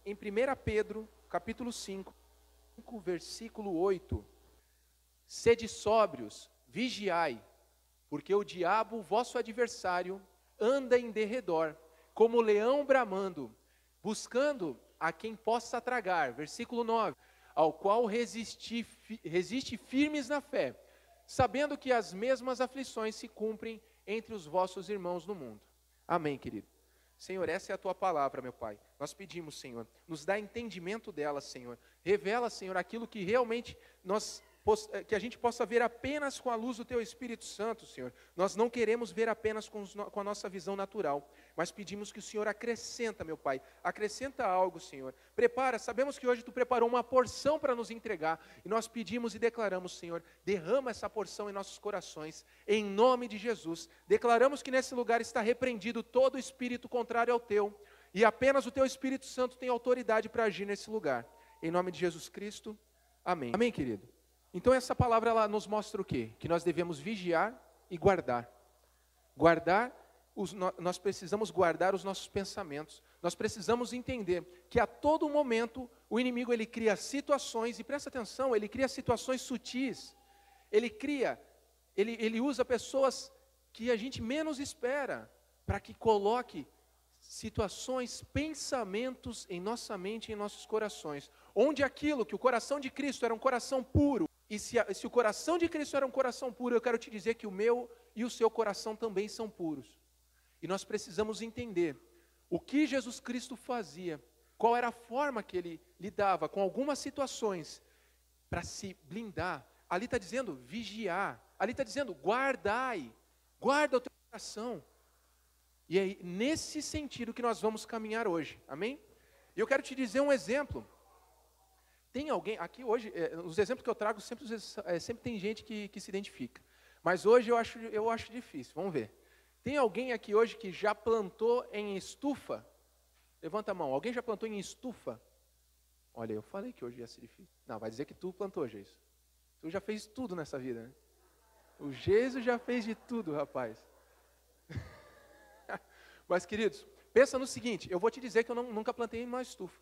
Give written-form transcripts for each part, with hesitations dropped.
em 1 Pedro, capítulo 5, versículo 8. Sede sóbrios, vigiai, porque o diabo, vosso adversário, anda em derredor, como leão bramando, buscando a quem possa tragar. Versículo 9. Ao qual resiste firmes na fé, sabendo que as mesmas aflições se cumprem entre os vossos irmãos no mundo. Amém, querido. Senhor, essa é a tua palavra, meu Pai. Nós pedimos, Senhor, nos dá entendimento dela, Senhor. Revela, Senhor, aquilo que realmente que a gente possa ver apenas com a luz do teu Espírito Santo, Senhor. Nós não queremos ver apenas com a nossa visão natural, mas pedimos que o Senhor acrescenta, meu Pai, acrescenta algo, Senhor. Prepara, sabemos que hoje tu preparou uma porção para nos entregar, e nós pedimos e declaramos, Senhor, derrama essa porção em nossos corações, em nome de Jesus. Declaramos que nesse lugar está repreendido todo espírito contrário ao teu, e apenas o teu Espírito Santo tem autoridade para agir nesse lugar. Em nome de Jesus Cristo, amém. Amém, querido? Então essa palavra ela nos mostra o quê? Que nós devemos vigiar e guardar. Nós precisamos guardar os nossos pensamentos. Nós precisamos entender que a todo momento o inimigo ele cria situações, e presta atenção, ele cria situações sutis. Ele usa pessoas que a gente menos espera para que coloque situações, pensamentos em nossa mente e em nossos corações. Onde aquilo que o coração de Cristo era um coração puro, e se o coração de Cristo era um coração puro, eu quero te dizer que o meu e o seu coração também são puros. E nós precisamos entender o que Jesus Cristo fazia, qual era a forma que ele lidava com algumas situações para se blindar. Ali está dizendo vigiar, ali está dizendo guardai, guarda o teu coração. E é nesse sentido que nós vamos caminhar hoje, amém? E eu quero te dizer um exemplo. Tem alguém, aqui hoje, os exemplos que eu trago, sempre tem gente que se identifica. Mas hoje eu acho difícil, vamos ver. Tem alguém aqui hoje que já plantou em estufa? Levanta a mão, alguém já plantou em estufa? Olha, eu falei que hoje ia ser difícil. Não, vai dizer que tu plantou, Geiso. Tu já fez tudo nessa vida, né? O Geiso já fez de tudo, rapaz. Mas, queridos, pensa no seguinte, eu vou te dizer que eu nunca plantei em uma estufa.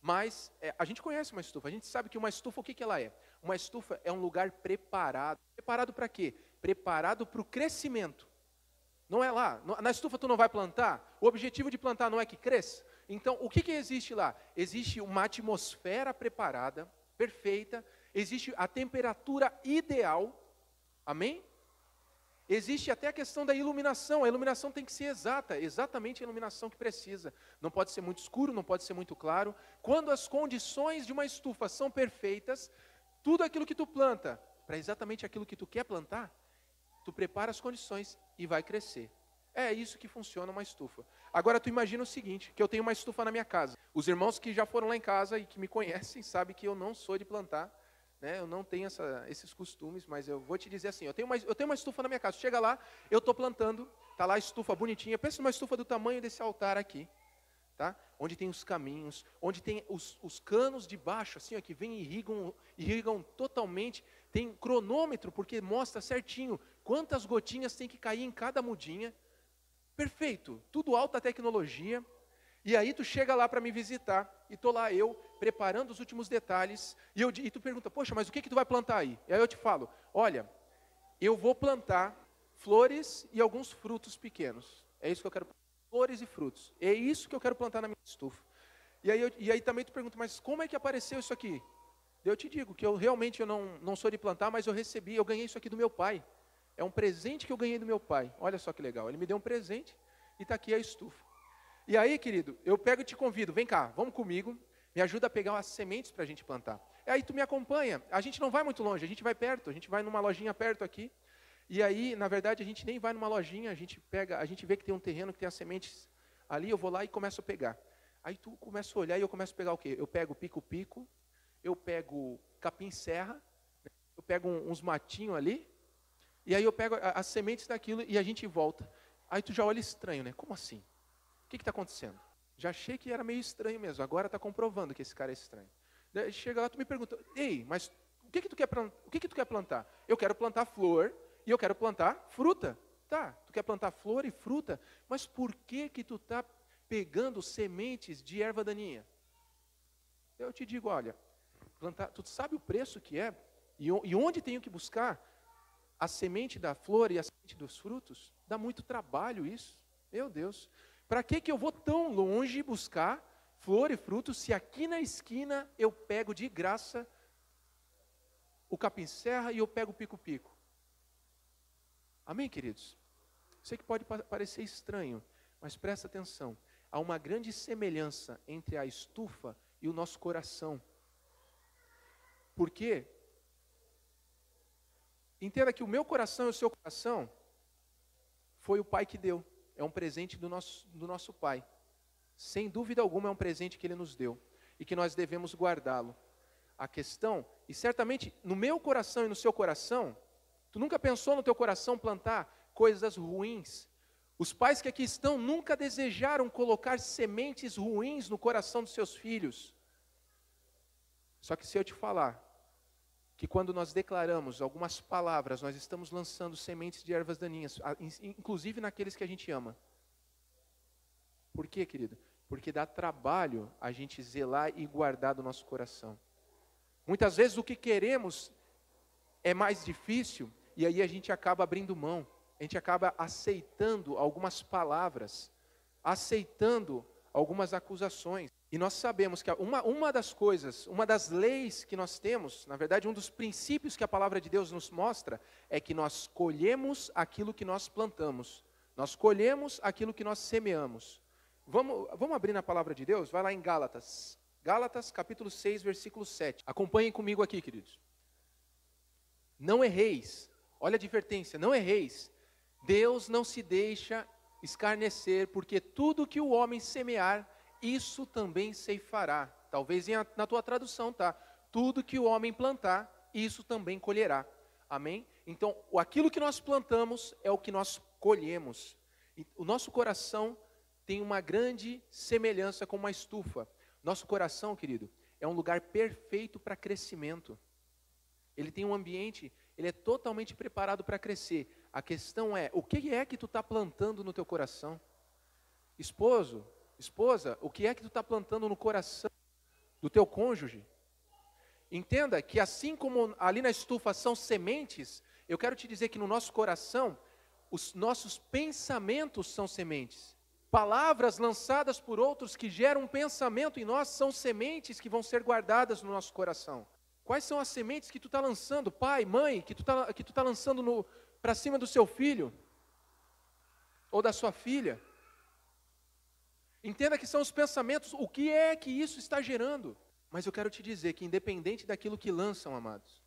Mas a gente conhece uma estufa, a gente sabe que uma estufa, o que ela é? Uma estufa é um lugar preparado. Preparado para quê? Preparado para o crescimento. Não é lá, na estufa tu não vai plantar, o objetivo de plantar não é que cresça. Então, o que existe lá? Existe uma atmosfera preparada, perfeita, existe a temperatura ideal, amém? Existe até a questão da iluminação. A iluminação tem que ser exata, exatamente a iluminação que precisa. Não pode ser muito escuro, não pode ser muito claro. Quando as condições de uma estufa são perfeitas, tudo aquilo que tu planta, para exatamente aquilo que tu quer plantar, tu prepara as condições e vai crescer. É isso que funciona uma estufa. Agora tu imagina o seguinte, que eu tenho uma estufa na minha casa. Os irmãos que já foram lá em casa e que me conhecem, sabem que eu não sou de plantar. Eu não tenho esses costumes, mas eu vou te dizer assim, eu tenho uma estufa na minha casa, chega lá, eu estou plantando, está lá a estufa bonitinha, pensa numa estufa do tamanho desse altar aqui, tá? Onde tem os caminhos, onde tem os canos de baixo, assim, ó, que vem e irrigam totalmente, tem cronômetro, porque mostra certinho quantas gotinhas tem que cair em cada mudinha, perfeito, tudo alta tecnologia. E aí tu chega lá para me visitar, e estou lá eu, preparando os últimos detalhes, e tu pergunta, poxa, mas o que tu vai plantar aí? E aí eu te falo, olha, eu vou plantar flores e alguns frutos pequenos. É isso que eu quero plantar, flores e frutos. É isso que eu quero plantar na minha estufa. E aí também tu pergunta, mas como é que apareceu isso aqui? Eu te digo que eu não sou de plantar, mas eu ganhei isso aqui do meu pai. É um presente que eu ganhei do meu pai. Olha só que legal, ele me deu um presente e está aqui a estufa. E aí, querido, eu pego e te convido, vem cá, vamos comigo, me ajuda a pegar as sementes para a gente plantar. E aí tu me acompanha, a gente não vai muito longe, a gente vai perto, a gente vai numa lojinha perto aqui, e aí, na verdade, a gente nem vai numa lojinha, a gente vê que tem um terreno que tem as sementes ali, eu vou lá e começo a pegar. Aí tu começa a olhar e eu começo a pegar o quê? Eu pego pico-pico, eu pego capim-serra, eu pego uns matinhos ali, e aí eu pego as sementes daquilo e a gente volta. Aí tu já olha estranho, né? Como assim? O que está acontecendo? Já achei que era meio estranho mesmo, agora está comprovando que esse cara é estranho. Daí chega lá, tu me pergunta, ei, mas o que tu quer plantar? Eu quero plantar flor e eu quero plantar fruta. Tá, tu quer plantar flor e fruta, mas por que tu está pegando sementes de erva daninha? Eu te digo, olha, plantar, tu sabe o preço que é? E onde tenho que buscar a semente da flor e a semente dos frutos? Dá muito trabalho isso. Meu Deus. Para que eu vou tão longe buscar flor e frutos se aqui na esquina eu pego de graça o capim-serra e eu pego o pico-pico? Amém, queridos? Sei que pode parecer estranho, mas presta atenção. Há uma grande semelhança entre a estufa e o nosso coração. Por quê? Entenda que o meu coração e o seu coração foi o Pai que deu. É um presente do nosso Pai. Sem dúvida alguma é um presente que Ele nos deu. E que nós devemos guardá-lo. A questão, e certamente no meu coração e no seu coração, tu nunca pensou no teu coração plantar coisas ruins? Os pais que aqui estão nunca desejaram colocar sementes ruins no coração dos seus filhos. Só que se eu te falar que quando nós declaramos algumas palavras, nós estamos lançando sementes de ervas daninhas, inclusive naqueles que a gente ama. Por quê, querido? Porque dá trabalho a gente zelar e guardar do nosso coração. Muitas vezes o que queremos é mais difícil, e aí a gente acaba abrindo mão. A gente acaba aceitando algumas palavras, aceitando algumas acusações. E nós sabemos que uma das coisas, uma das leis que nós temos, na verdade um dos princípios que a palavra de Deus nos mostra, é que nós colhemos aquilo que nós plantamos. Nós colhemos aquilo que nós semeamos. Vamos abrir na palavra de Deus? Vai lá em Gálatas. Gálatas capítulo 6, versículo 7. Acompanhem comigo aqui, queridos. Não erreis. Olha a advertência, não erreis. Deus não se deixa escarnecer, porque tudo que o homem semear, isso também ceifará. Talvez na tua tradução, tá? Tudo que o homem plantar, isso também colherá. Amém? Então, aquilo que nós plantamos é o que nós colhemos. E o nosso coração tem uma grande semelhança com uma estufa. Nosso coração, querido, é um lugar perfeito para crescimento. Ele tem um ambiente, ele é totalmente preparado para crescer. A questão é, o que é que tu está plantando no teu coração? Esposo, esposa, o que é que tu está plantando no coração do teu cônjuge? Entenda que assim como ali na estufa são sementes, eu quero te dizer que no nosso coração, os nossos pensamentos são sementes. Palavras lançadas por outros que geram um pensamento em nós são sementes que vão ser guardadas no nosso coração. Quais são as sementes que tu está lançando, pai, mãe, que tu tá lançando para cima do seu filho? Ou da sua filha? Entenda que são os pensamentos, o que é que isso está gerando? Mas eu quero te dizer que independente daquilo que lançam, amados,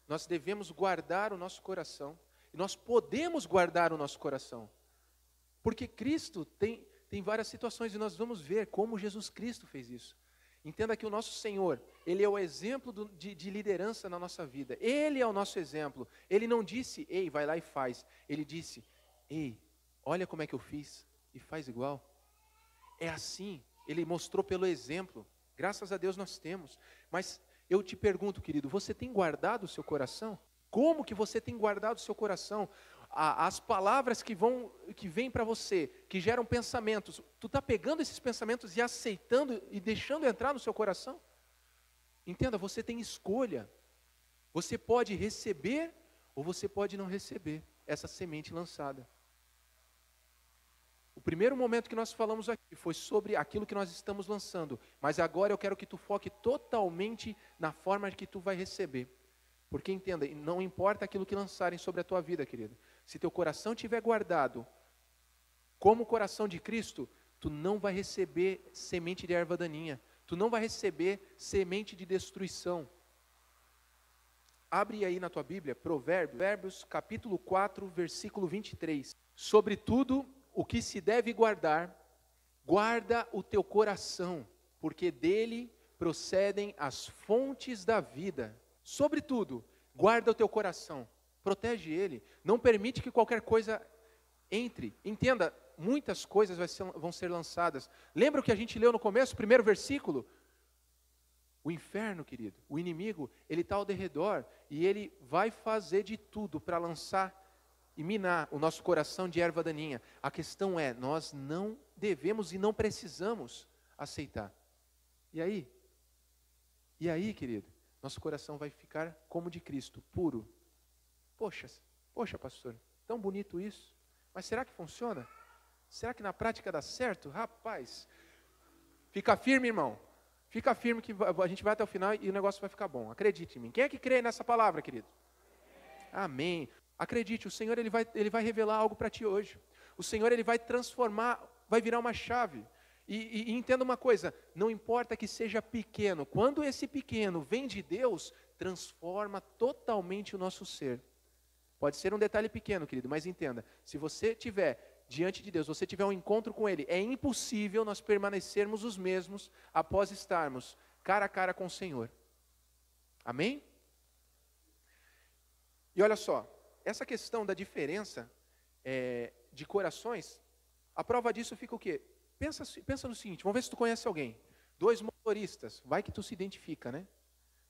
nós devemos guardar o nosso coração. E nós podemos guardar o nosso coração. Porque Cristo tem várias situações e nós vamos ver como Jesus Cristo fez isso. Entenda que o nosso Senhor, Ele é o exemplo de liderança na nossa vida. Ele é o nosso exemplo. Ele não disse, ei, vai lá e faz. Ele disse, ei, olha como é que eu fiz e faz igual. É assim, Ele mostrou pelo exemplo. Graças a Deus nós temos. Mas eu te pergunto, querido, você tem guardado o seu coração? Como que você tem guardado o seu coração? As palavras que vêm para você, que geram pensamentos, tu está pegando esses pensamentos e aceitando e deixando entrar no seu coração? Entenda, você tem escolha. Você pode receber ou você pode não receber essa semente lançada. O primeiro momento que nós falamos aqui foi sobre aquilo que nós estamos lançando, mas agora eu quero que tu foque totalmente na forma que tu vai receber. Porque entenda, não importa aquilo que lançarem sobre a tua vida, querido. Se teu coração estiver guardado como o coração de Cristo, tu não vai receber semente de erva daninha. Tu não vai receber semente de destruição. Abre aí na tua Bíblia, Provérbios capítulo 4, versículo 23. Sobretudo o que se deve guardar, guarda o teu coração, porque dele procedem as fontes da vida. Sobretudo, guarda o teu coração, protege ele, não permite que qualquer coisa entre. Entenda, muitas coisas vão ser lançadas. Lembra o que a gente leu no começo, primeiro versículo? O inferno, querido, o inimigo, ele está ao derredor e ele vai fazer de tudo para lançar e minar o nosso coração de erva daninha. A questão é, nós não devemos e não precisamos aceitar. E aí? E aí, querido, nosso coração vai ficar como de Cristo, puro. Poxa, pastor, tão bonito isso. Mas será que funciona? Será que na prática dá certo? Rapaz, fica firme, irmão. Fica firme que a gente vai até o final e o negócio vai ficar bom. Acredite em mim. Quem é que crê nessa palavra, querido? Amém. Acredite, o Senhor ele vai revelar algo para ti hoje. O Senhor ele vai transformar, vai virar uma chave. E entenda uma coisa, não importa que seja pequeno, quando esse pequeno vem de Deus, transforma totalmente o nosso ser. Pode ser um detalhe pequeno, querido, mas entenda, se você tiver diante de Deus, você tiver um encontro com Ele, é impossível nós permanecermos os mesmos após estarmos cara a cara com o Senhor. Amém? E olha só, essa questão da diferença de corações, a prova disso fica o quê? Pensa no seguinte, vamos ver se tu conhece alguém. 2 motoristas, vai que tu se identifica, né?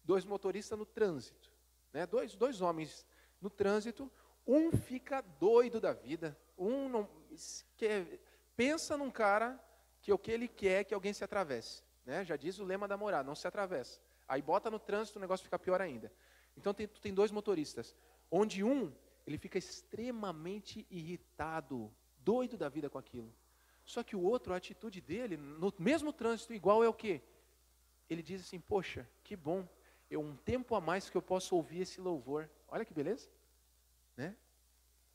2 motoristas no trânsito, né? Dois homens no trânsito, um fica doido da vida, pensa num cara que o que ele quer é que alguém se atravesse, né? Já diz o lema da morada, não se atravessa. Aí bota no trânsito, o negócio fica pior ainda. Então tu tem 2 motoristas, onde ele fica extremamente irritado, doido da vida com aquilo. Só que o outro, a atitude dele, no mesmo trânsito igual é o quê? Ele diz assim, poxa, que bom, um tempo a mais que eu posso ouvir esse louvor. Olha que beleza, né?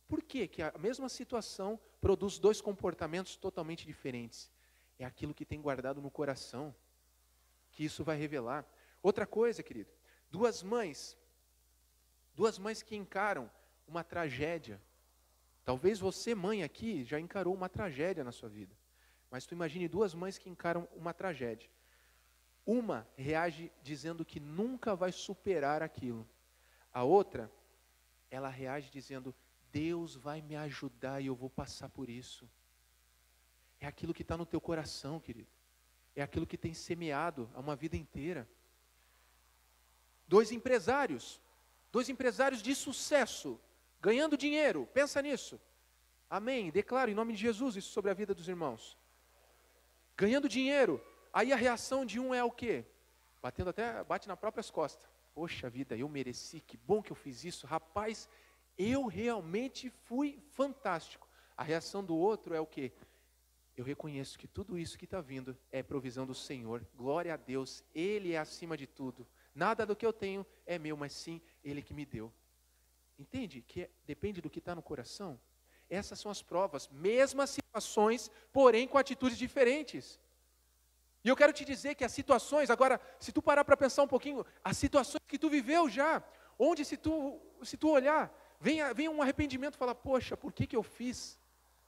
Por quê? Que a mesma situação produz 2 comportamentos totalmente diferentes. É aquilo que tem guardado no coração, que isso vai revelar. Outra coisa, querido, 2 mães que encaram uma tragédia. Talvez você, mãe aqui, já encarou uma tragédia na sua vida. Mas tu imagine 2 mães que encaram uma tragédia. Uma reage dizendo que nunca vai superar aquilo. A outra, ela reage dizendo, Deus vai me ajudar e eu vou passar por isso. É aquilo que está no teu coração, querido. É aquilo que tem semeado há uma vida inteira. 2 empresários de sucesso, ganhando dinheiro, pensa nisso. Amém, declaro em nome de Jesus isso sobre a vida dos irmãos. Ganhando dinheiro, aí a reação de um é o quê? Bate nas próprias costas. Poxa vida, eu mereci, que bom que eu fiz isso. Rapaz, eu realmente fui fantástico. A reação do outro é o quê? Eu reconheço que tudo isso que está vindo é provisão do Senhor. Glória a Deus, Ele é acima de tudo. Nada do que eu tenho é meu, mas sim Ele que me deu. Entende? Que depende do que está no coração. Essas são as provas, mesmas situações, porém com atitudes diferentes. E eu quero te dizer que as situações, agora, se tu parar para pensar um pouquinho, as situações que tu viveu já, onde se tu olhar, vem um arrependimento e fala, poxa, por que eu fiz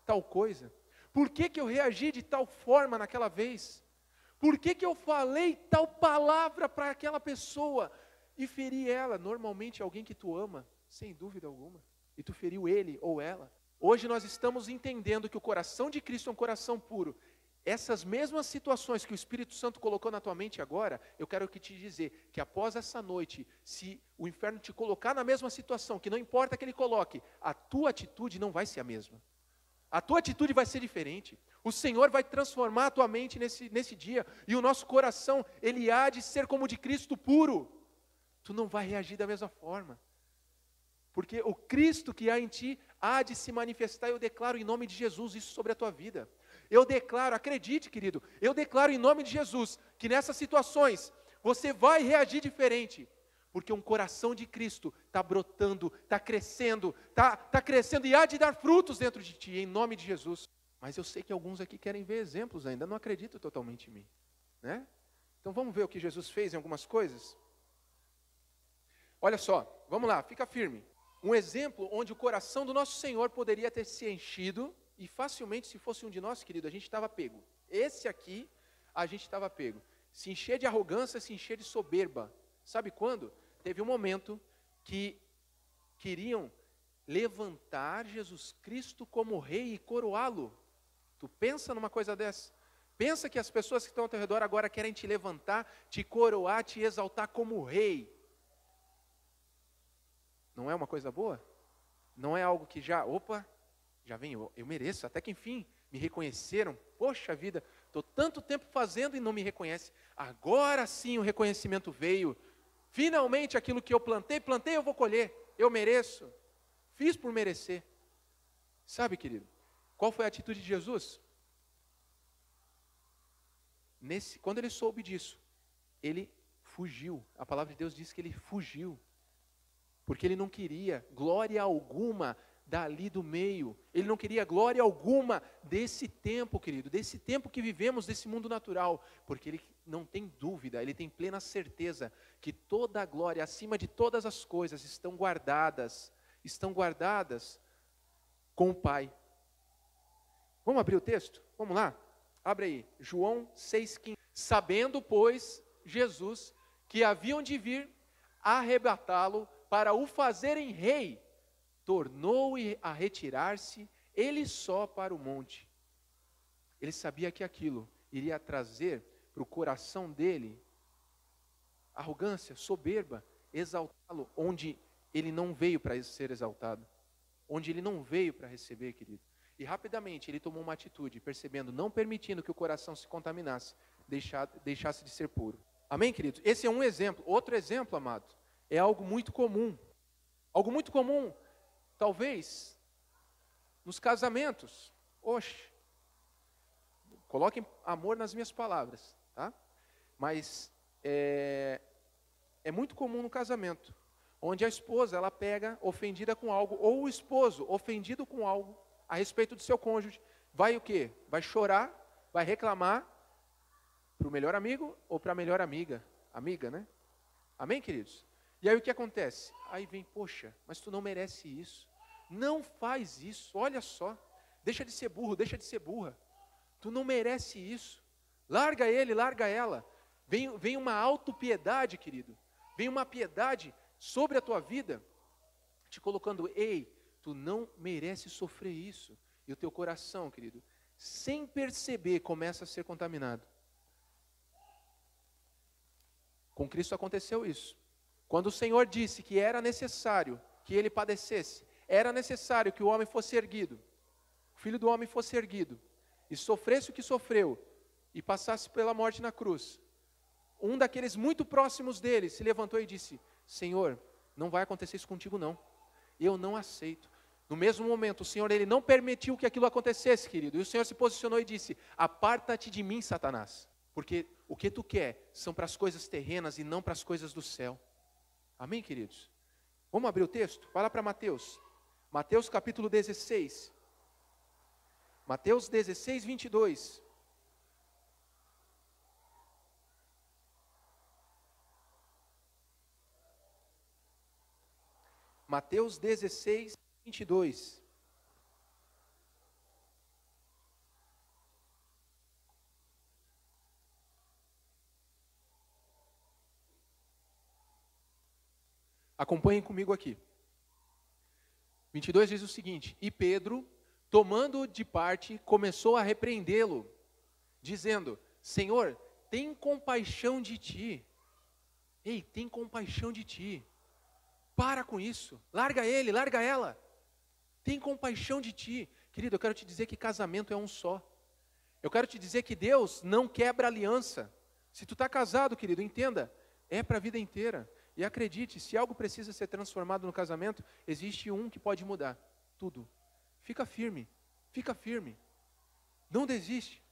tal coisa? Por que eu reagi de tal forma naquela vez? Por que eu falei tal palavra para aquela pessoa e feri ela? Normalmente alguém que tu ama, sem dúvida alguma, e tu feriu ele ou ela. Hoje nós estamos entendendo que o coração de Cristo é um coração puro. Essas mesmas situações que o Espírito Santo colocou na tua mente agora, eu quero te dizer que após essa noite, se o inferno te colocar na mesma situação, que não importa que ele coloque, a tua atitude não vai ser a mesma. A tua atitude vai ser diferente. O Senhor vai transformar a tua mente nesse dia, e o nosso coração, ele há de ser como o de Cristo puro. Tu não vai reagir da mesma forma. Porque o Cristo que há em ti há de se manifestar. Eu declaro em nome de Jesus isso sobre a tua vida. Eu declaro, acredite, querido, eu declaro em nome de Jesus que nessas situações você vai reagir diferente. Porque um coração de Cristo está brotando, está crescendo e há de dar frutos dentro de ti, em nome de Jesus. Mas eu sei que alguns aqui querem ver exemplos ainda, não acreditam totalmente em mim, né? Então vamos ver o que Jesus fez em algumas coisas? Olha só, vamos lá, fica firme. Um exemplo onde o coração do nosso Senhor poderia ter se enchido, e facilmente, se fosse um de nós, querido, a gente estava pego. Esse aqui, a gente estava pego. Se encher de arrogância, se encher de soberba. Sabe quando? Teve um momento que queriam levantar Jesus Cristo como rei e coroá-lo. Tu pensa numa coisa dessa? Pensa que as pessoas que estão ao teu redor agora querem te levantar, te coroar, te exaltar como rei. Não é uma coisa boa? Não é algo que já vem, eu mereço, até que enfim me reconheceram. Poxa vida, estou tanto tempo fazendo e não me reconhece. Agora sim o reconhecimento veio. Finalmente aquilo que eu plantei, eu vou colher. Eu mereço. Fiz por merecer. Sabe, querido, qual foi a atitude de Jesus? Quando ele soube disso, ele fugiu. A palavra de Deus diz que ele fugiu. Porque ele não queria glória alguma dali do meio. Ele não queria glória alguma desse tempo, querido, desse tempo que vivemos, desse mundo natural. Porque ele não tem dúvida, ele tem plena certeza que toda a glória, acima de todas as coisas, estão guardadas com o Pai. Vamos abrir o texto? Vamos lá? Abre aí, João 6,15. Sabendo, pois, Jesus, que haviam de vir arrebatá-lo para o fazerem rei, tornou a retirar-se, ele só para o monte. Ele sabia que aquilo iria trazer para o coração dele arrogância, soberba, exaltá-lo, onde ele não veio para ser exaltado, onde ele não veio para receber, querido. E rapidamente ele tomou uma atitude, percebendo, não permitindo que o coração se contaminasse, deixasse de ser puro. Amém, queridos? Esse é um exemplo. Outro exemplo, amado, é algo muito comum. Algo muito comum, talvez, nos casamentos. Oxe, coloquem amor nas minhas palavras, tá? Mas é muito comum no casamento, onde a esposa, ela pega ofendida com algo, ou o esposo ofendido com algo, a respeito do seu cônjuge, vai o quê? Vai chorar, vai reclamar para o melhor amigo ou para a melhor amiga, né? Amém, queridos? E aí o que acontece? Aí vem, poxa, mas tu não merece isso, não faz isso, olha só, deixa de ser burro, deixa de ser burra, tu não merece isso, larga ele, larga ela. Vem uma autopiedade, querido, vem uma piedade sobre a tua vida, te colocando, ei, tu não merece sofrer isso. E o teu coração, querido, sem perceber, começa a ser contaminado. Com Cristo aconteceu isso. Quando o Senhor disse que era necessário que ele padecesse, era necessário que o homem fosse erguido, o Filho do homem fosse erguido, e sofresse o que sofreu, e passasse pela morte na cruz, um daqueles muito próximos dele se levantou e disse, Senhor, não vai acontecer isso contigo não, eu não aceito. No mesmo momento, o Senhor, ele não permitiu que aquilo acontecesse, querido. E o Senhor se posicionou e disse, aparta-te de mim, Satanás. Porque o que tu quer são para as coisas terrenas e não para as coisas do céu. Amém, queridos? Vamos abrir o texto? Vai lá para Mateus. Mateus capítulo 16. Mateus 16, 22. Mateus 16, 22. Acompanhem comigo aqui. 22 diz o seguinte, e Pedro, tomando-o de parte, começou a repreendê-lo, dizendo, Senhor, tem compaixão de ti. Ei, tem compaixão de ti. Para com isso, larga ele, larga ela. Tem compaixão de ti. Querido, eu quero te dizer que casamento é um só. Eu quero te dizer que Deus não quebra aliança. Se tu está casado, querido, entenda, é para a vida inteira. E acredite, se algo precisa ser transformado no casamento, existe um que pode mudar tudo. Fica firme, não desiste.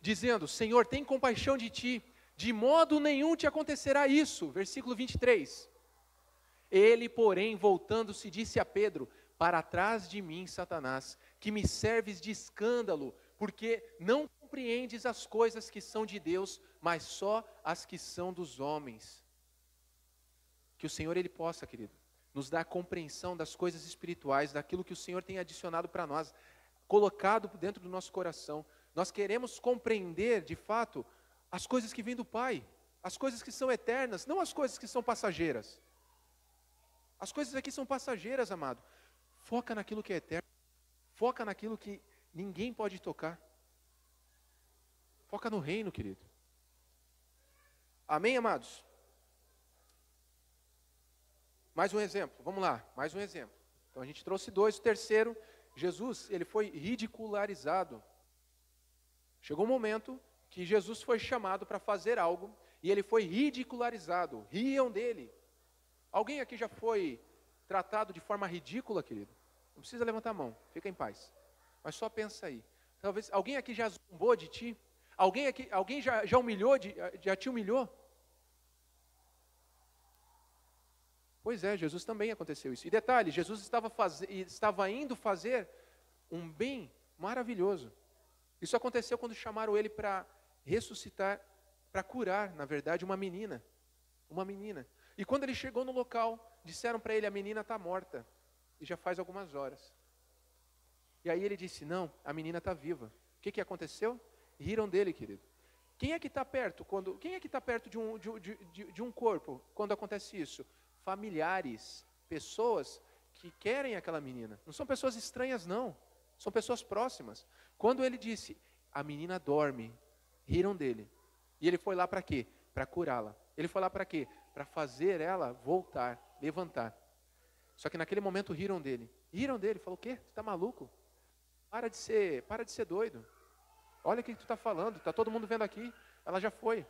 Dizendo, Senhor, tem compaixão de ti, de modo nenhum te acontecerá isso. Versículo 23. Ele, porém, voltando-se, disse a Pedro, para trás de mim, Satanás, que me serves de escândalo, porque não compreendes as coisas que são de Deus, mas só as que são dos homens. Que o Senhor, Ele possa, querido, nos dar compreensão das coisas espirituais, daquilo que o Senhor tem adicionado para nós, colocado dentro do nosso coração. Nós queremos compreender, de fato, as coisas que vêm do Pai, as coisas que são eternas, não as coisas que são passageiras. As coisas aqui são passageiras, amado. Foca naquilo que é eterno. Foca naquilo que ninguém pode tocar. Foca no reino, querido. Amém, amados? Mais um exemplo, vamos lá, mais um exemplo. Então a gente trouxe dois, o terceiro Jesus, ele foi ridicularizado. Chegou um momento que Jesus foi chamado para fazer algo e ele foi ridicularizado. Riam dele. Alguém aqui já foi tratado de forma ridícula, querido? Não precisa levantar a mão, fica em paz. Mas só pensa aí. Talvez alguém aqui já zombou de ti? Alguém já humilhou, já te humilhou? Pois é, Jesus também aconteceu isso. E detalhe, Jesus estava indo fazer um bem maravilhoso. Isso aconteceu quando chamaram ele para ressuscitar, para curar, na verdade, uma menina. Uma menina. E quando ele chegou no local, disseram para ele, a menina está morta. E já faz algumas horas. E aí ele disse, não, a menina está viva. O que aconteceu? Riram dele, querido. Quem é que está perto de um corpo quando acontece isso? Familiares, pessoas que querem aquela menina. Não são pessoas estranhas, não. São pessoas próximas. Quando ele disse, a menina dorme, riram dele. E ele foi lá para quê? Para curá-la. Ele foi lá para quê? Para fazer ela voltar, levantar. Só que naquele momento riram dele. Riram dele, falou, o quê? Você está maluco? Para de ser doido. Olha o que tu está falando, está todo mundo vendo aqui. Ela já foi.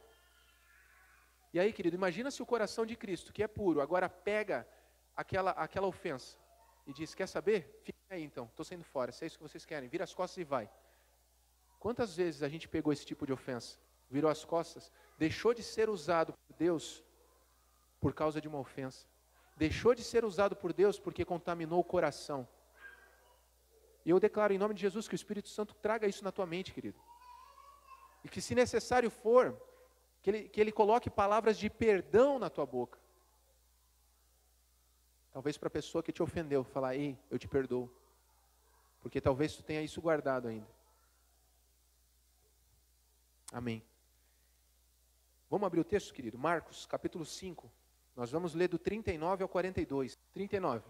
E aí, querido, imagina se o coração de Cristo, que é puro, agora pega aquela ofensa e diz, quer saber? Fica aí então, estou saindo fora, se é isso que vocês querem, vira as costas e vai. Quantas vezes a gente pegou esse tipo de ofensa, virou as costas, deixou de ser usado por Deus por causa de uma ofensa, deixou de ser usado por Deus porque contaminou o coração. E eu declaro em nome de Jesus que o Espírito Santo traga isso na tua mente, querido. E que se necessário for, que ele coloque palavras de perdão na tua boca. Talvez para a pessoa que te ofendeu, falar, ei, eu te perdoo. Porque talvez tu tenha isso guardado ainda. Amém. Vamos abrir o texto, querido? Marcos, capítulo 5. Nós vamos ler do 39 ao 42. 39.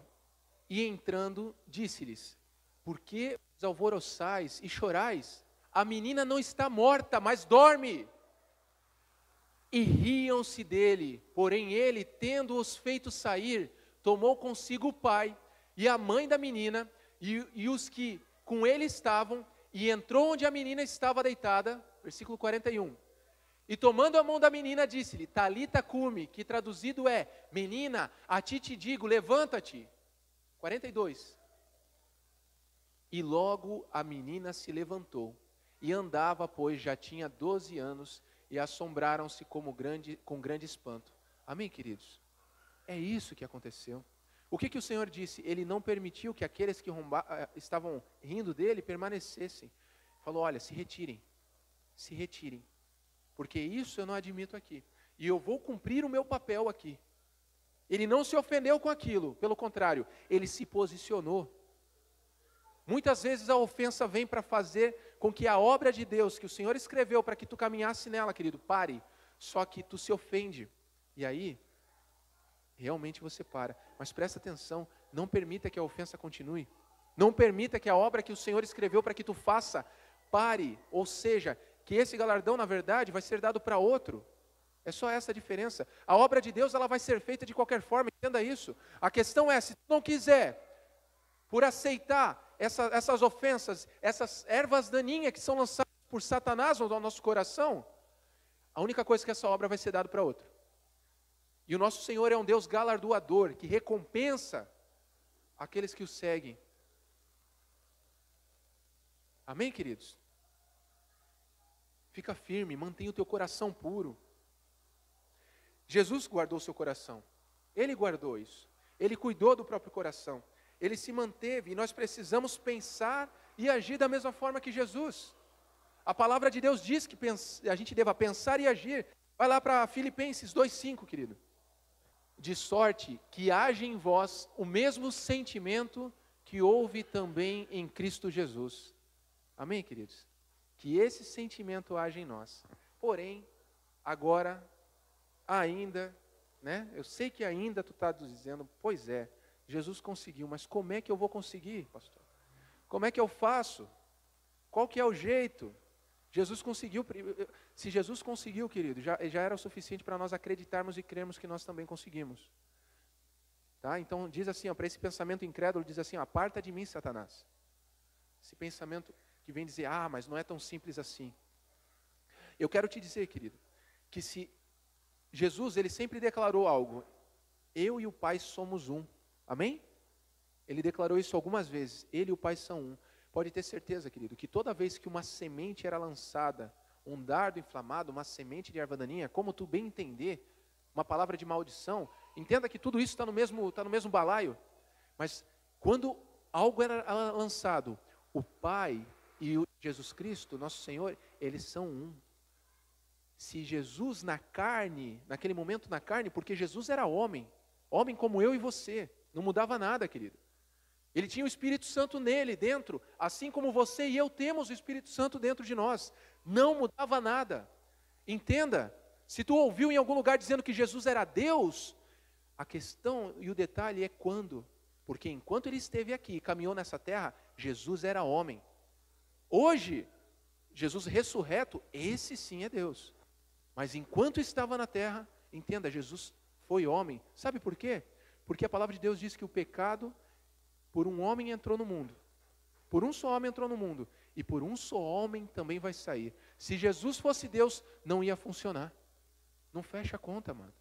E entrando, disse-lhes, por que vos alvoroçais e chorais? A menina não está morta, mas dorme. E riam-se dele, porém ele, tendo-os feito sair, tomou consigo o pai e a mãe da menina e os que com ele estavam, e entrou onde a menina estava deitada, versículo 41. E tomando a mão da menina, disse-lhe, Talita cumi, que traduzido é, menina, a ti te digo, levanta-te. 42. E logo a menina se levantou, e andava, pois já tinha 12 anos, e assombraram-se com grande espanto. Amém, queridos? É isso que aconteceu. O que o Senhor disse? Ele não permitiu que aqueles que estavam rindo dele permanecessem. Falou, olha, se retirem, porque isso eu não admito aqui. E eu vou cumprir o meu papel aqui. Ele não se ofendeu com aquilo, pelo contrário, ele se posicionou. Muitas vezes a ofensa vem para fazer com que a obra de Deus, que o Senhor escreveu para que tu caminhasse nela, querido, pare. Só que tu se ofende. E aí, realmente você para. Mas presta atenção, não permita que a ofensa continue. Não permita que a obra que o Senhor escreveu para que tu faça, pare. Ou seja, que esse galardão, na verdade, vai ser dado para outro. É só essa a diferença. A obra de Deus, ela vai ser feita de qualquer forma, entenda isso. A questão é, se tu não quiser, por aceitar essas ofensas, essas ervas daninhas que são lançadas por Satanás no nosso coração, a única coisa que essa obra vai ser dada para outro. E o nosso Senhor é um Deus galardoador, que recompensa aqueles que o seguem. Amém, queridos? Fica firme, mantenha o teu coração puro. Jesus guardou o seu coração. Ele guardou isso. Ele cuidou do próprio coração. Ele se manteve, e nós precisamos pensar e agir da mesma forma que Jesus. A palavra de Deus diz que a gente deva pensar e agir. Vai lá para Filipenses 2,5, querido. De sorte que haja em vós o mesmo sentimento que houve também em Cristo Jesus. Amém, queridos? Que esse sentimento haja em nós. Porém, agora, ainda, né? Eu sei que ainda tu está dizendo, pois é, Jesus conseguiu, mas como é que eu vou conseguir, pastor? Como é que eu faço? Qual que é o jeito? Jesus conseguiu. Se Jesus conseguiu, querido, já era o suficiente para nós acreditarmos e crermos que nós também conseguimos. Tá? Então diz assim, para esse pensamento incrédulo, diz assim, aparta de mim, Satanás. Esse pensamento que vem dizer, mas não é tão simples assim. Eu quero te dizer, querido, que se Jesus, ele sempre declarou algo, eu e o Pai somos um, amém? Ele declarou isso algumas vezes, ele e o Pai são um. Pode ter certeza, querido, que toda vez que uma semente era lançada, um dardo inflamado, uma semente de erva daninha, como tu bem entender, uma palavra de maldição, entenda que tudo isso está no mesmo balaio, mas quando algo era lançado, o Pai e o Jesus Cristo, nosso Senhor, eles são um. Se Jesus na carne, naquele momento na carne, porque Jesus era homem como eu e você, não mudava nada, querido. Ele tinha o Espírito Santo nele, dentro, assim como você e eu temos o Espírito Santo dentro de nós. Não mudava nada. Entenda, se tu ouviu em algum lugar dizendo que Jesus era Deus, a questão e o detalhe é quando. Porque enquanto ele esteve aqui, caminhou nessa terra, Jesus era homem. Hoje, Jesus ressurreto, esse sim é Deus. Mas enquanto estava na terra, entenda, Jesus foi homem. Sabe por quê? Porque a palavra de Deus diz que o pecado, por um homem entrou no mundo. Por um só homem entrou no mundo. E por um só homem também vai sair. Se Jesus fosse Deus, não ia funcionar. Não fecha a conta, mano.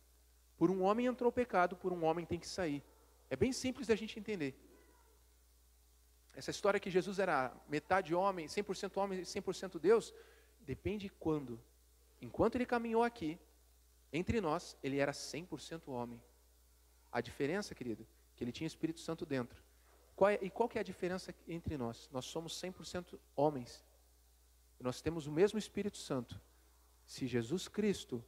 Por um homem entrou o pecado, por um homem tem que sair. É bem simples da gente entender. Essa história que Jesus era metade homem, 100% homem e 100% Deus, depende quando. Enquanto ele caminhou aqui, entre nós, ele era 100% homem. A diferença, querido, que ele tinha Espírito Santo dentro. Qual que é a diferença entre nós? Nós somos 100% homens. Nós temos o mesmo Espírito Santo. Se Jesus Cristo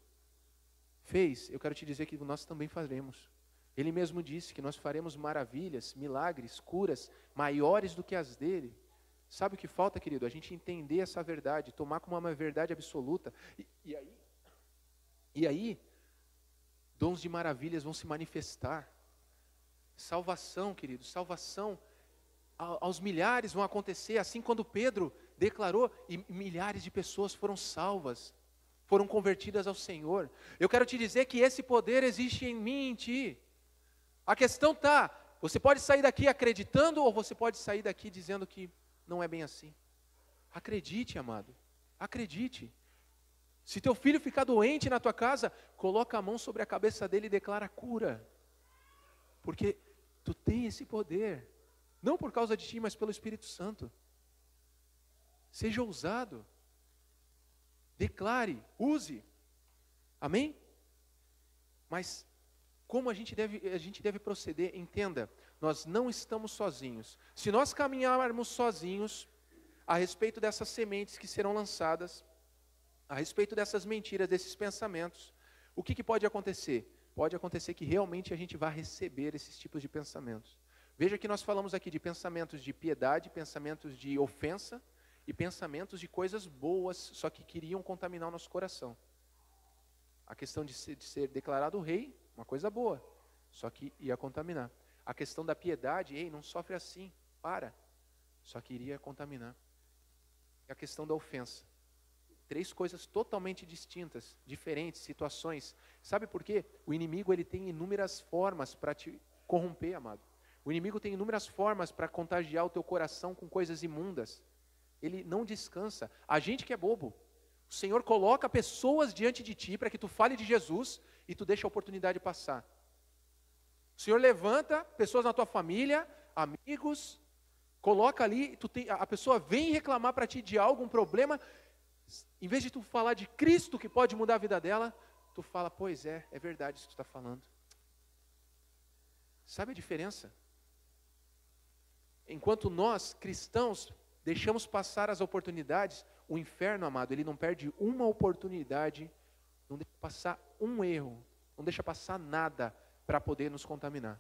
fez, eu quero te dizer que nós também faremos. Ele mesmo disse que nós faremos maravilhas, milagres, curas, maiores do que as dele. Sabe o que falta, querido? A gente entender essa verdade, tomar como uma verdade absoluta. E aí, dons de maravilhas vão se manifestar. Salvação, querido, salvação aos milhares vão acontecer, assim quando Pedro declarou, e milhares de pessoas foram salvas, foram convertidas ao Senhor. Eu quero te dizer que esse poder existe em mim e em ti. A questão está, você pode sair daqui acreditando, ou você pode sair daqui dizendo que não é bem assim. Acredite, amado, acredite. Se teu filho ficar doente na tua casa, coloca a mão sobre a cabeça dele e declara cura. Porque tu tem esse poder, não por causa de ti, mas pelo Espírito Santo. Seja ousado, declare, use, amém? Mas como a gente deve proceder, entenda, nós não estamos sozinhos. Se nós caminharmos sozinhos, a respeito dessas sementes que serão lançadas, a respeito dessas mentiras, desses pensamentos, o que pode acontecer? Pode acontecer que realmente a gente vá receber esses tipos de pensamentos. Veja que nós falamos aqui de pensamentos de piedade, pensamentos de ofensa e pensamentos de coisas boas, só que queriam contaminar o nosso coração. A questão de ser declarado rei, uma coisa boa, só que ia contaminar. A questão da piedade, não sofre assim, só que iria contaminar. E a questão da ofensa. 3 coisas totalmente distintas, diferentes, situações. Sabe por quê? O inimigo ele tem inúmeras formas para te corromper, amado. O inimigo tem inúmeras formas para contagiar o teu coração com coisas imundas. Ele não descansa. A gente que é bobo. O Senhor coloca pessoas diante de ti para que tu fale de Jesus e tu deixa a oportunidade passar. O Senhor levanta pessoas na tua família, amigos, coloca ali, a pessoa vem reclamar para ti de algo, um problema. Em vez de tu falar de Cristo que pode mudar a vida dela, tu fala, pois é verdade isso que tu está falando. Sabe a diferença? Enquanto nós, cristãos, deixamos passar as oportunidades, o inferno, amado, ele não perde uma oportunidade, não deixa passar um erro, não deixa passar nada para poder nos contaminar.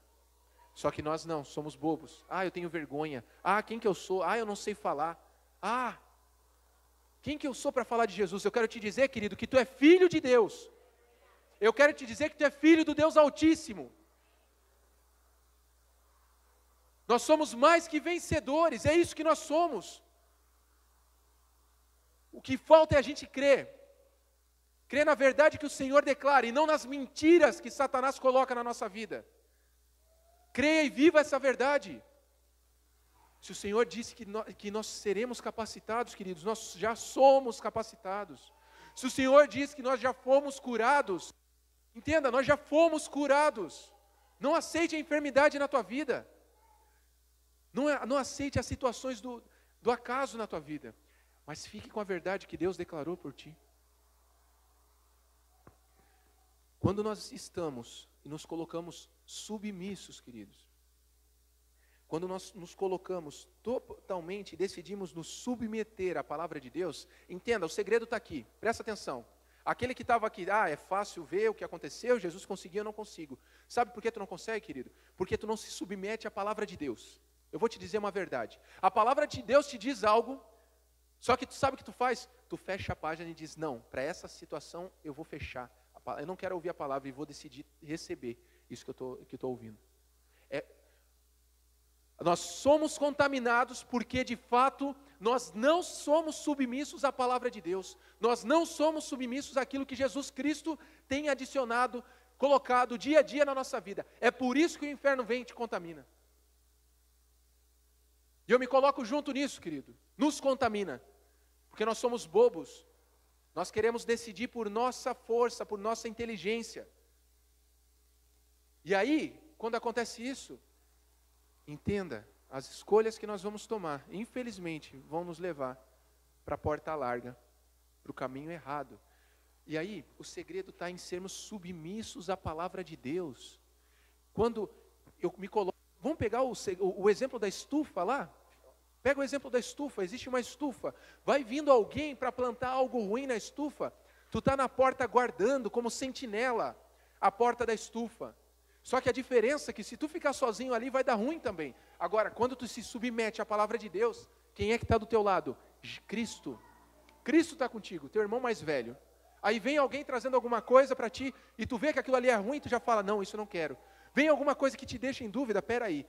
Só que nós não, somos bobos. Eu tenho vergonha. Quem que eu sou? Eu não sei falar. Quem que eu sou para falar de Jesus? Eu quero te dizer, querido, que tu é filho de Deus. Eu quero te dizer que tu é filho do Deus Altíssimo. Nós somos mais que vencedores, é isso que nós somos. O que falta é a gente crer. Crer na verdade que o Senhor declara e não nas mentiras que Satanás coloca na nossa vida. Creia e viva essa verdade. Se o Senhor disse que nós seremos capacitados, queridos, nós já somos capacitados. Se o Senhor disse que nós já fomos curados, entenda, nós já fomos curados. Não aceite a enfermidade na tua vida. Não aceite as situações do acaso na tua vida. Mas fique com a verdade que Deus declarou por ti. Quando nós estamos e nos colocamos submissos, queridos, quando nós nos colocamos totalmente, decidimos nos submeter à palavra de Deus, entenda, o segredo está aqui, presta atenção. Aquele que estava aqui, é fácil ver o que aconteceu, Jesus conseguiu, eu não consigo. Sabe por que tu não consegue, querido? Porque tu não se submete à palavra de Deus. Eu vou te dizer uma verdade. A palavra de Deus te diz algo, só que tu sabe o que tu faz? Tu fecha a página e diz, não, para essa situação eu vou fechar. Eu não quero ouvir a palavra e vou decidir receber isso que eu estou ouvindo. Nós somos contaminados porque, de fato, nós não somos submissos à palavra de Deus. Nós não somos submissos àquilo que Jesus Cristo tem adicionado, colocado dia a dia na nossa vida. É por isso que o inferno vem e te contamina. E eu me coloco junto nisso, querido. Nos contamina. Porque nós somos bobos. Nós queremos decidir por nossa força, por nossa inteligência. E aí, quando acontece isso, entenda, as escolhas que nós vamos tomar, infelizmente, vão nos levar para a porta larga, para o caminho errado. E aí, o segredo está em sermos submissos à palavra de Deus. Quando eu me coloco, vamos pegar o exemplo da estufa lá? Pega o exemplo da estufa, existe uma estufa, vai vindo alguém para plantar algo ruim na estufa, tu está na porta guardando como sentinela a porta da estufa. Só que a diferença é que se tu ficar sozinho ali vai dar ruim também. Agora, quando tu se submete à palavra de Deus, quem é que está do teu lado? Cristo. Cristo está contigo, teu irmão mais velho. Aí vem alguém trazendo alguma coisa para ti, e tu vê que aquilo ali é ruim, tu já fala, não, isso eu não quero. Vem alguma coisa que te deixa em dúvida, peraí.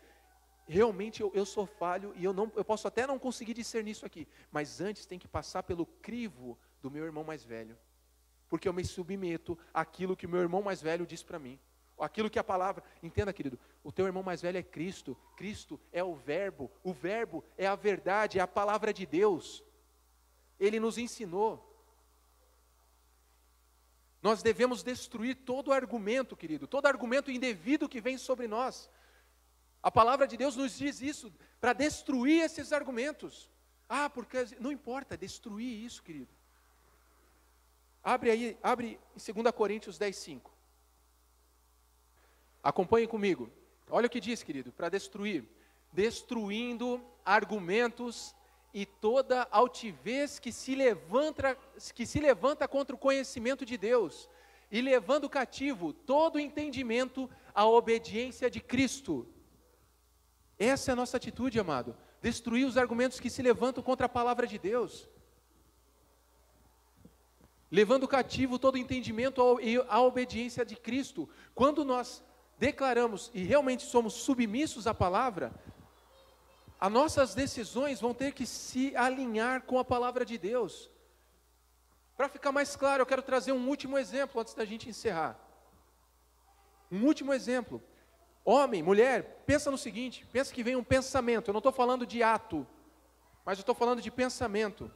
Realmente eu sou falho e eu posso até não conseguir discernir isso aqui, mas antes tem que passar pelo crivo do meu irmão mais velho, porque eu me submeto àquilo que o meu irmão mais velho diz para mim, aquilo que a palavra, entenda, querido, o teu irmão mais velho é Cristo, Cristo é o verbo é a verdade, é a palavra de Deus, ele nos ensinou. Nós devemos destruir todo argumento, querido, todo argumento indevido que vem sobre nós. A palavra de Deus nos diz isso, para destruir esses argumentos. Porque não importa, destruir isso, querido. Abre em 2 Coríntios 10:5. Acompanhe comigo. Olha o que diz, querido, para destruir. Destruindo argumentos e toda altivez que se levanta contra o conhecimento de Deus, e levando cativo todo o entendimento à obediência de Cristo. Essa é a nossa atitude, amado. Destruir os argumentos que se levantam contra a palavra de Deus. Levando cativo todo entendimento à obediência de Cristo. Quando nós declaramos e realmente somos submissos à palavra, as nossas decisões vão ter que se alinhar com a palavra de Deus. Para ficar mais claro, eu quero trazer um último exemplo antes da gente encerrar. Um último exemplo. Homem, mulher, pensa no seguinte, pensa que vem um pensamento, eu não estou falando de ato, mas eu estou falando de pensamento.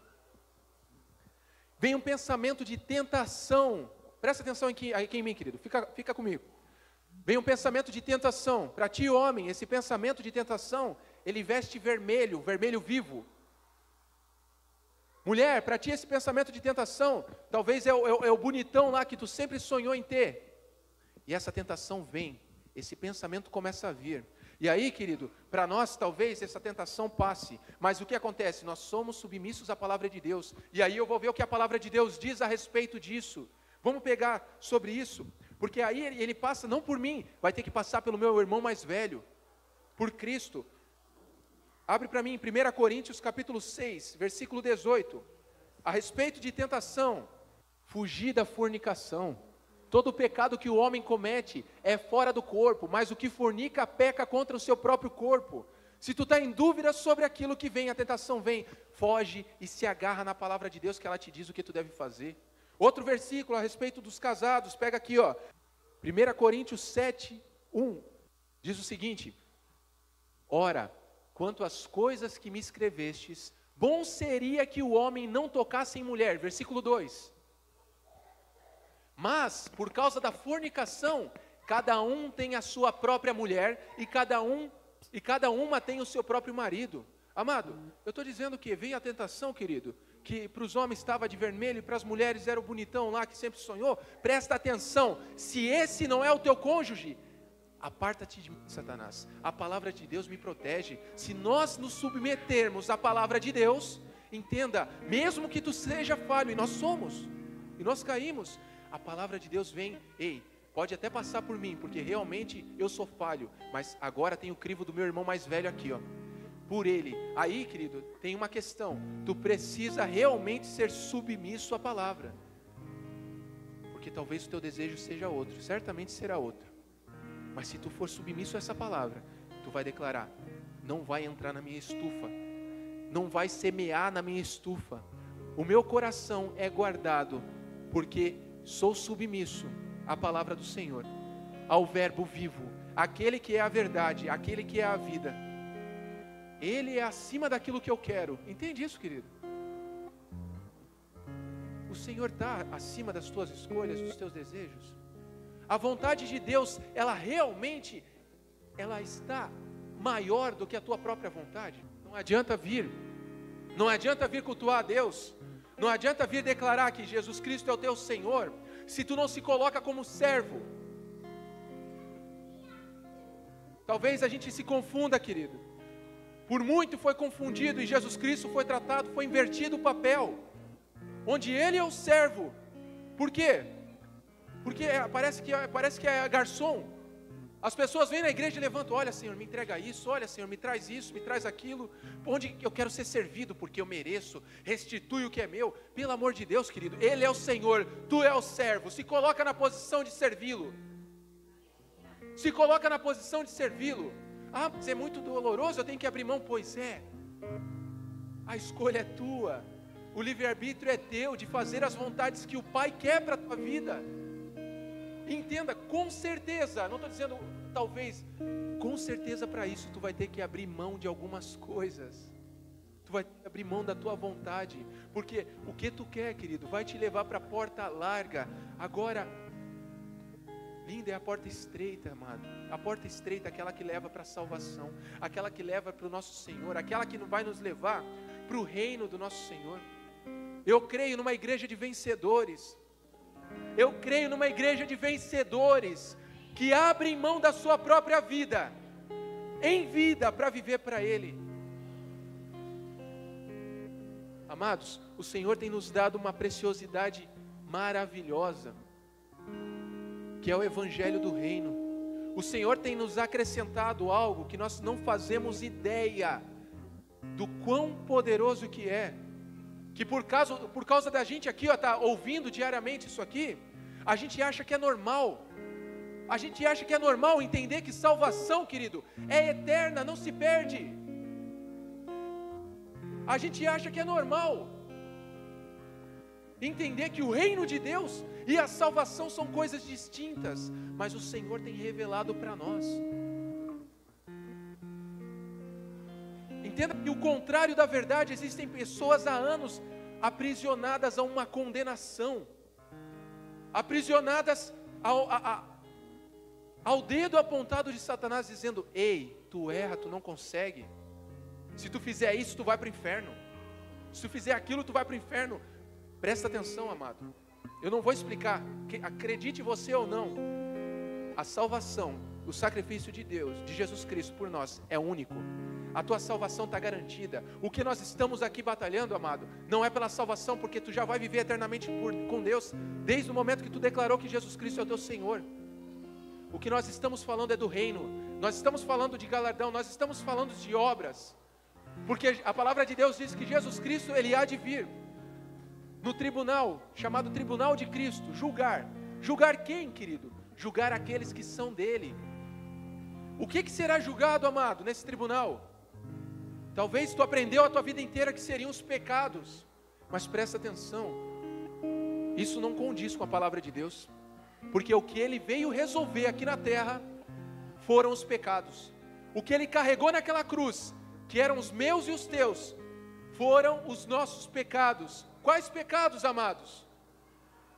Vem um pensamento de tentação, presta atenção aqui em mim, querido, fica comigo. Vem um pensamento de tentação, para ti, homem, esse pensamento de tentação, ele veste vermelho, vermelho vivo. Mulher, para ti esse pensamento de tentação, talvez é o bonitão lá que tu sempre sonhou em ter. E essa tentação vem. Esse pensamento começa a vir. E aí, querido, para nós talvez essa tentação passe. Mas o que acontece? Nós somos submissos à palavra de Deus. E aí eu vou ver o que a palavra de Deus diz a respeito disso. Vamos pegar sobre isso. Porque aí ele passa não por mim, vai ter que passar pelo meu irmão mais velho. Por Cristo. Abre para mim 1 Coríntios capítulo 6, versículo 18. A respeito de tentação. Fugir da fornicação. Todo pecado que o homem comete é fora do corpo, mas o que fornica peca contra o seu próprio corpo. Se tu está em dúvida sobre aquilo que vem, a tentação vem, foge e se agarra na palavra de Deus que ela te diz o que tu deve fazer. Outro versículo a respeito dos casados, pega aqui, 1 Coríntios 7, 1, diz o seguinte: ora, quanto às coisas que me escrevestes, bom seria que o homem não tocasse em mulher. Versículo 2. Mas, por causa da fornicação, cada um tem a sua própria mulher, e cada uma tem o seu próprio marido. Amado, eu estou dizendo que veio a tentação, querido, que para os homens estava de vermelho, e para as mulheres era o bonitão lá que sempre sonhou. Presta atenção, se esse não é o teu cônjuge, aparta-te de mim, Satanás. A palavra de Deus me protege. Se nós nos submetermos à palavra de Deus, entenda, mesmo que tu seja falho, e nós somos, e nós caímos, a palavra de Deus vem, ei, pode até passar por mim, porque realmente eu sou falho, mas agora tem o crivo do meu irmão mais velho aqui, ó, por ele. Aí, querido, tem uma questão, tu precisa realmente ser submisso à palavra, porque talvez o teu desejo seja outro, certamente será outro, mas se tu for submisso a essa palavra, tu vai declarar, não vai entrar na minha estufa, não vai semear na minha estufa, o meu coração é guardado, porque sou submisso à palavra do Senhor, ao verbo vivo, aquele que é a verdade, aquele que é a vida. Ele é acima daquilo que eu quero. Entende isso, querido? O Senhor está acima das tuas escolhas, dos teus desejos. A vontade de Deus, ela realmente, ela está maior do que a tua própria vontade. Não adianta vir cultuar a Deus, não adianta vir declarar que Jesus Cristo é o teu Senhor, se tu não se coloca como servo. Talvez a gente se confunda, querido. Por muito foi confundido e Jesus Cristo foi tratado, foi invertido o papel, onde Ele é o servo. Por quê? Porque parece que é garçom. As pessoas vêm na igreja e levantam, olha Senhor, me entrega isso, olha Senhor, me traz isso, me traz aquilo, onde eu quero ser servido, porque eu mereço, restitui o que é meu. Pelo amor de Deus, querido, Ele é o Senhor, tu é o servo, se coloca na posição de servi-lo, se coloca na posição de servi-lo. Ah, mas é muito doloroso, eu tenho que abrir mão. Pois é, a escolha é tua, o livre-arbítrio é teu, de fazer as vontades que o Pai quer para a tua vida. Entenda, com certeza, não estou dizendo talvez, com certeza para isso tu vai ter que abrir mão de algumas coisas, tu vai ter que abrir mão da tua vontade, porque o que tu quer, querido, vai te levar para a porta larga. Agora, linda é a porta estreita, amado, a porta estreita, aquela que leva para a salvação, aquela que leva para o nosso Senhor, aquela que vai nos levar para o reino do nosso Senhor. Eu creio numa igreja de vencedores, eu creio numa igreja de vencedores, que abrem mão da sua própria vida, em vida, para viver para Ele. Amados, o Senhor tem nos dado uma preciosidade maravilhosa, que é o Evangelho do Reino. O Senhor tem nos acrescentado algo que nós não fazemos ideia do quão poderoso que é, que por causa da gente aqui, tá ouvindo diariamente isso aqui, a gente acha que é normal, entender que salvação, querido, é eterna, não se perde. A gente acha que é normal entender que o reino de Deus e a salvação são coisas distintas, mas o Senhor tem revelado para nós. Entenda que o contrário da verdade, existem pessoas há anos aprisionadas a uma condenação, aprisionadas ao dedo apontado de Satanás, dizendo: ei, tu erra, tu não consegue, se tu fizer isso tu vai para o inferno, se tu fizer aquilo tu vai para o inferno. Presta atenção, amado, eu não vou explicar, acredite você ou não, a salvação, o sacrifício de Deus, de Jesus Cristo por nós, é único. A tua salvação está garantida. O que nós estamos aqui batalhando, amado, não é pela salvação, porque tu já vai viver eternamente com Deus, desde o momento que tu declarou que Jesus Cristo é o teu Senhor. O que nós estamos falando é do reino, nós estamos falando de galardão, nós estamos falando de obras, porque a palavra de Deus diz que Jesus Cristo, Ele há de vir no tribunal, chamado tribunal de Cristo, julgar quem, querido? Julgar aqueles que são dele. O que será julgado, amado, nesse tribunal? Talvez tu aprendeu a tua vida inteira que seriam os pecados, mas presta atenção, isso não condiz com a palavra de Deus, porque o que Ele veio resolver aqui na terra foram os pecados. O que Ele carregou naquela cruz que eram os meus e os teus, foram os nossos pecados. Quais pecados, amados?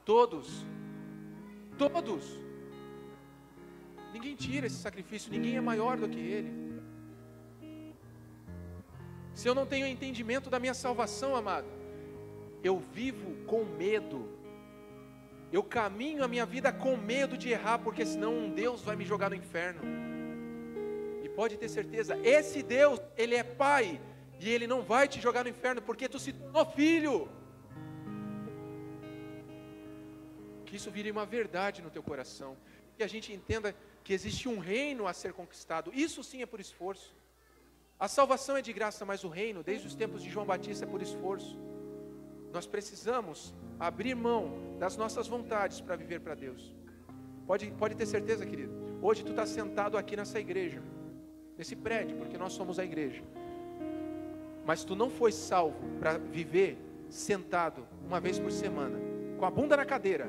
Todos. Todos. Ninguém tira esse sacrifício, ninguém é maior do que Ele. Se eu não tenho entendimento da minha salvação, amado, eu vivo com medo. Eu caminho a minha vida com medo de errar, porque senão um Deus vai me jogar no inferno. E pode ter certeza, esse Deus, Ele é Pai, e Ele não vai te jogar no inferno, porque tu se tornou filho. Que isso vire uma verdade no teu coração, que a gente entenda que existe um reino a ser conquistado. Isso sim é por esforço. A salvação é de graça, mas o reino, desde os tempos de João Batista, é por esforço. Nós precisamos abrir mão das nossas vontades para viver para Deus. Pode ter certeza, querido. Hoje tu está sentado aqui nessa igreja, nesse prédio, porque nós somos a igreja. Mas tu não foi salvo para viver sentado uma vez por semana, com a bunda na cadeira.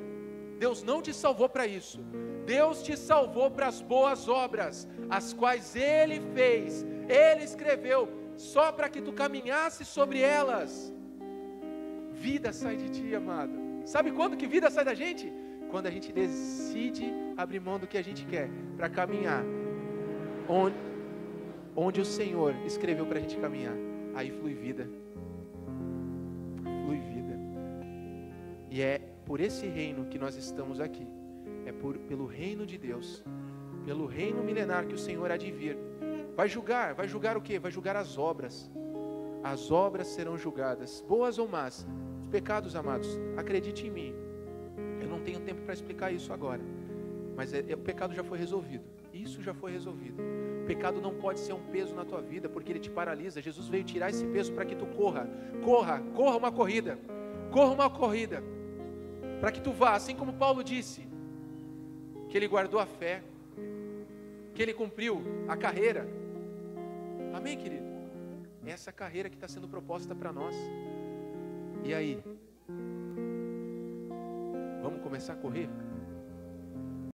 Deus não te salvou para isso. Deus te salvou para as boas obras, as quais Ele fez, Ele escreveu, só para que tu caminhasse sobre elas. Vida sai de ti, amado. Sabe quando que vida sai da gente? Quando a gente decide abrir mão do que a gente quer, para caminhar onde o Senhor escreveu para a gente caminhar. Aí flui vida. Flui vida. E é por esse reino que nós estamos aqui. É pelo reino de Deus, pelo reino milenar que o Senhor há de vir. Vai julgar o quê? Vai julgar as obras. As obras serão julgadas, boas ou más. Os pecados, amados, acredite em mim. Eu não tenho tempo para explicar isso agora. Mas o pecado já foi resolvido. Isso já foi resolvido. O pecado não pode ser um peso na tua vida, porque ele te paralisa. Jesus veio tirar esse peso para que tu corra uma corrida. Corra uma corrida. Para que tu vá, assim como Paulo disse, que ele guardou a fé, que ele cumpriu a carreira. Amém, querido? É essa carreira que está sendo proposta para nós. E aí? Vamos começar a correr?